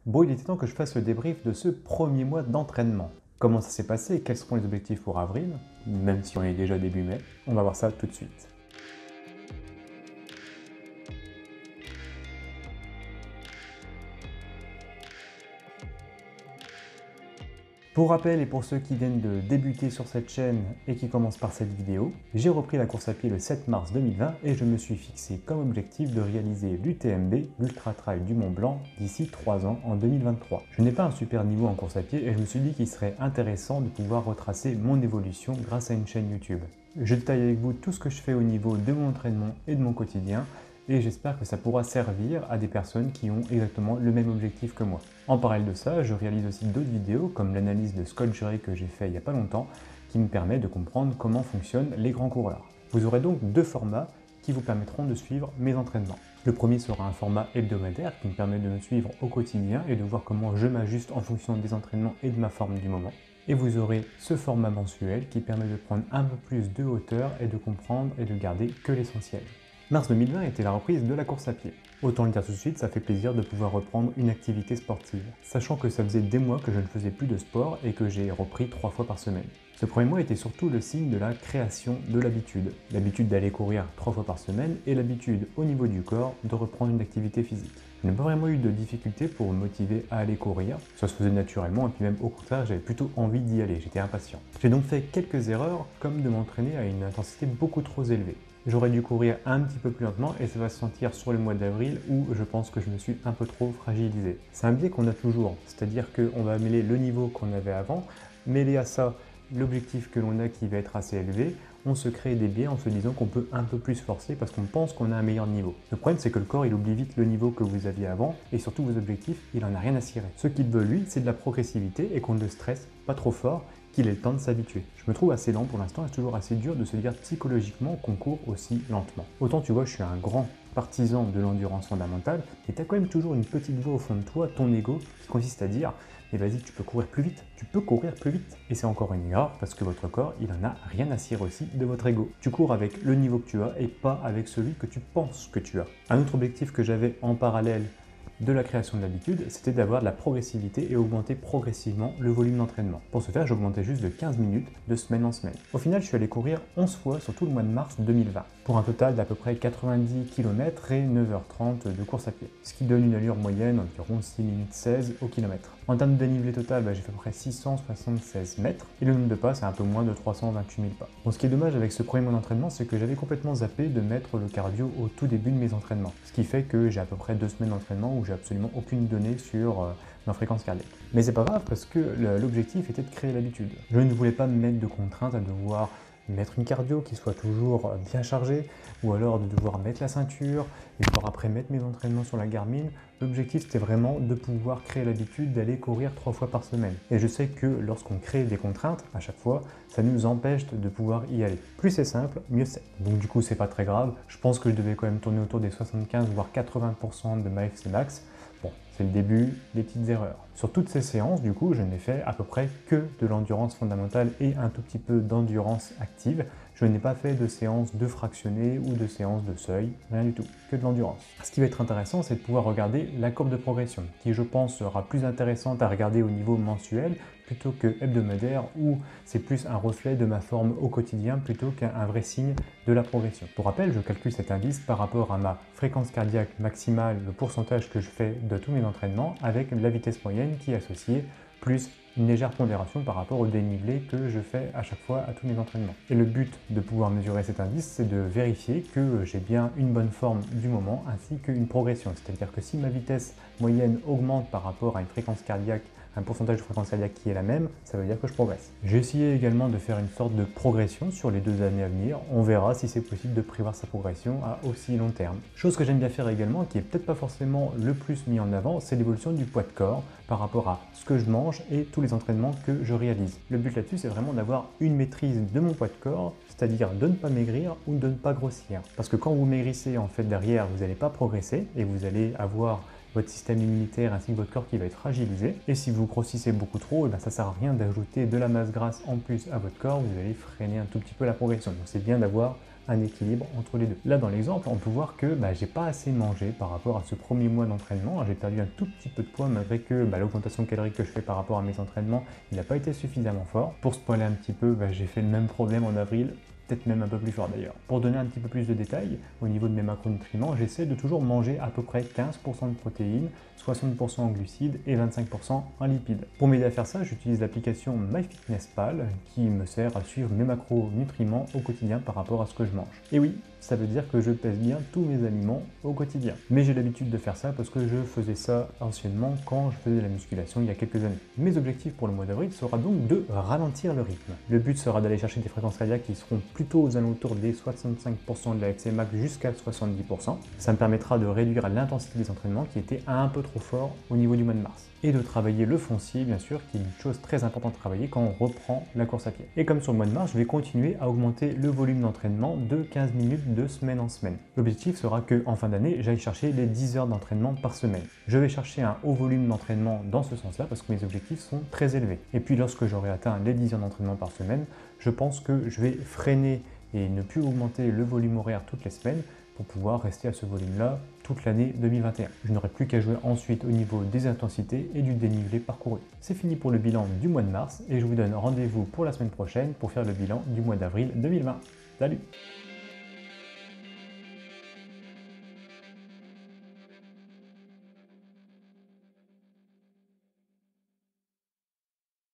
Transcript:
Bon, il était temps que je fasse le débrief de ce premier mois d'entraînement. Comment ça s'est passé et quels seront les objectifs pour avril, même si on est déjà début mai. On va voir ça tout de suite. Pour rappel et pour ceux qui viennent de débuter sur cette chaîne et qui commencent par cette vidéo, j'ai repris la course à pied le 7 mars 2020 et je me suis fixé comme objectif de réaliser l'UTMB, l'Ultra Trail du Mont Blanc, d'ici 3 ans en 2023. Je n'ai pas un super niveau en course à pied et je me suis dit qu'il serait intéressant de pouvoir retracer mon évolution grâce à une chaîne YouTube. Je détaille avec vous tout ce que je fais au niveau de mon entraînement et de mon quotidien, et j'espère que ça pourra servir à des personnes qui ont exactement le même objectif que moi. En parallèle de ça, je réalise aussi d'autres vidéos comme l'analyse de Scott Jurek que j'ai fait il n'y a pas longtemps qui me permet de comprendre comment fonctionnent les grands coureurs. Vous aurez donc deux formats qui vous permettront de suivre mes entraînements. Le premier sera un format hebdomadaire qui me permet de me suivre au quotidien et de voir comment je m'ajuste en fonction des entraînements et de ma forme du moment. Et vous aurez ce format mensuel qui permet de prendre un peu plus de hauteur et de comprendre et de garder que l'essentiel. Mars 2020 était la reprise de la course à pied. Autant le dire tout de suite, ça fait plaisir de pouvoir reprendre une activité sportive, sachant que ça faisait des mois que je ne faisais plus de sport et que j'ai repris 3 fois par semaine. Ce premier mois était surtout le signe de la création de l'habitude. L'habitude d'aller courir 3 fois par semaine et l'habitude au niveau du corps de reprendre une activité physique. Je n'ai pas vraiment eu de difficulté pour me motiver à aller courir, ça se faisait naturellement et puis même au contraire j'avais plutôt envie d'y aller, j'étais impatient. J'ai donc fait quelques erreurs comme de m'entraîner à une intensité beaucoup trop élevée. J'aurais dû courir un petit peu plus lentement et ça va se sentir sur le mois d'avril où je pense que je me suis un peu trop fragilisé. C'est un biais qu'on a toujours, c'est-à-dire qu'on va mêler le niveau qu'on avait avant, mêler à ça l'objectif que l'on a qui va être assez élevé, on se crée des biais en se disant qu'on peut un peu plus forcer parce qu'on pense qu'on a un meilleur niveau. Le problème c'est que le corps il oublie vite le niveau que vous aviez avant et surtout vos objectifs, il en a rien à cirer. Ce qu'il veut lui, c'est de la progressivité et qu'on ne le stresse pas trop fort, qu'il ait le temps de s'habituer. Je me trouve assez lent pour l'instant et c'est toujours assez dur de se dire psychologiquement qu'on court aussi lentement. Autant tu vois, je suis un grand partisan de l'endurance fondamentale, et tu as quand même toujours une petite voix au fond de toi, ton ego, qui consiste à dire mais vas-y, tu peux courir plus vite, tu peux courir plus vite. Et c'est encore une erreur parce que votre corps, il en a rien à cirer aussi de votre ego. Tu cours avec le niveau que tu as et pas avec celui que tu penses que tu as. Un autre objectif que j'avais en parallèle de la création de l'habitude, c'était d'avoir de la progressivité et augmenter progressivement le volume d'entraînement. Pour ce faire, j'augmentais juste de 15 minutes de semaine en semaine. Au final, je suis allé courir 11 fois sur tout le mois de mars 2020, pour un total d'à peu près 90 km et 9h30 de course à pied, ce qui donne une allure moyenne environ 6 minutes 16 au kilomètre. En termes de dénivelé total, j'ai fait à peu près 676 mètres, et le nombre de pas, c'est un peu moins de 328 000 pas. Bon, ce qui est dommage avec ce premier mois d'entraînement, c'est que j'avais complètement zappé de mettre le cardio au tout début de mes entraînements, ce qui fait que j'ai à peu près 2 semaines d'entraînement où j'ai absolument aucune donnée sur ma fréquence cardiaque. Mais c'est pas grave parce que l'objectif était de créer l'habitude. Je ne voulais pas me mettre de contraintes à devoir mettre une cardio qui soit toujours bien chargée ou alors de devoir mettre la ceinture et devoir après mettre mes entraînements sur la Garmin. L'objectif c'était vraiment de pouvoir créer l'habitude d'aller courir 3 fois par semaine. Et je sais que lorsqu'on crée des contraintes, à chaque fois, ça nous empêche de pouvoir y aller. Plus c'est simple, mieux c'est. Donc du coup c'est pas très grave. Je pense que je devais quand même tourner autour des 75 voire 80% de ma FC Max. Bon, c'est le début, des petites erreurs. Sur toutes ces séances, du coup, je n'ai fait à peu près que de l'endurance fondamentale et un tout petit peu d'endurance active. Je n'ai pas fait de séances de fractionnés ou de séances de seuil, rien du tout, que de l'endurance. Ce qui va être intéressant, c'est de pouvoir regarder la courbe de progression, qui je pense sera plus intéressante à regarder au niveau mensuel plutôt que hebdomadaire, où c'est plus un reflet de ma forme au quotidien plutôt qu'un vrai signe de la progression. Pour rappel, je calcule cet indice par rapport à ma fréquence cardiaque maximale, le pourcentage que je fais de tous mes entraînements, avec la vitesse moyenne qui est associée, plus une légère pondération par rapport au dénivelé que je fais à chaque fois à tous mes entraînements. Et le but de pouvoir mesurer cet indice, c'est de vérifier que j'ai bien une bonne forme du moment ainsi qu'une progression. C'est-à-dire que si ma vitesse moyenne augmente par rapport à une fréquence cardiaque, un pourcentage de fréquence cardiaque qui est la même, ça veut dire que je progresse. J'ai essayé également de faire une sorte de progression sur les 2 années à venir. On verra si c'est possible de prévoir sa progression à aussi long terme. Chose que j'aime bien faire également, qui est peut-être pas forcément le plus mis en avant, c'est l'évolution du poids de corps par rapport à ce que je mange et tous les entraînements que je réalise. Le but là-dessus, c'est vraiment d'avoir une maîtrise de mon poids de corps, c'est-à-dire de ne pas maigrir ou de ne pas grossir. Parce que quand vous maigrissez, en fait, derrière, vous n'allez pas progresser et vous allez avoir votre système immunitaire ainsi que votre corps qui va être fragilisé. Et si vous grossissez beaucoup trop, ça ne sert à rien d'ajouter de la masse grasse en plus à votre corps, vous allez freiner un tout petit peu la progression. Donc c'est bien d'avoir un équilibre entre les deux. Là dans l'exemple, on peut voir que j'ai pas assez mangé par rapport à ce premier mois d'entraînement. J'ai perdu un tout petit peu de poids malgré que l'augmentation calorique que je fais par rapport à mes entraînements, il n'a pas été suffisamment fort. Pour spoiler un petit peu, j'ai fait le même problème en avril, peut-être même un peu plus fort d'ailleurs. Pour donner un petit peu plus de détails, au niveau de mes macronutriments, j'essaie de toujours manger à peu près 15% de protéines, 60% en glucides et 25% en lipides. Pour m'aider à faire ça, j'utilise l'application MyFitnessPal qui me sert à suivre mes macronutriments au quotidien par rapport à ce que je mange. Et oui, ça veut dire que je pèse bien tous mes aliments au quotidien. Mais j'ai l'habitude de faire ça parce que je faisais ça anciennement quand je faisais la musculation il y a quelques années. Mes objectifs pour le mois d'avril sera donc de ralentir le rythme. Le but sera d'aller chercher des fréquences cardiaques qui seront plutôt aux alentours des 65% de la FC max jusqu'à 70%. Ça me permettra de réduire l'intensité des entraînements qui étaient un peu trop forts au niveau du mois de mars. Et de travailler le foncier, bien sûr, qui est une chose très importante à travailler quand on reprend la course à pied. Et comme sur le mois de mars, je vais continuer à augmenter le volume d'entraînement de 15 minutes de semaine en semaine. L'objectif sera qu'en fin d'année, j'aille chercher les 10 heures d'entraînement par semaine. Je vais chercher un haut volume d'entraînement dans ce sens-là parce que mes objectifs sont très élevés. Et puis lorsque j'aurai atteint les 10 heures d'entraînement par semaine, je pense que je vais freiner et ne plus augmenter le volume horaire toutes les semaines pour pouvoir rester à ce volume-là toute l'année 2021. Je n'aurai plus qu'à jouer ensuite au niveau des intensités et du dénivelé parcouru. C'est fini pour le bilan du mois de mars et je vous donne rendez-vous pour la semaine prochaine pour faire le bilan du mois d'avril 2020. Salut!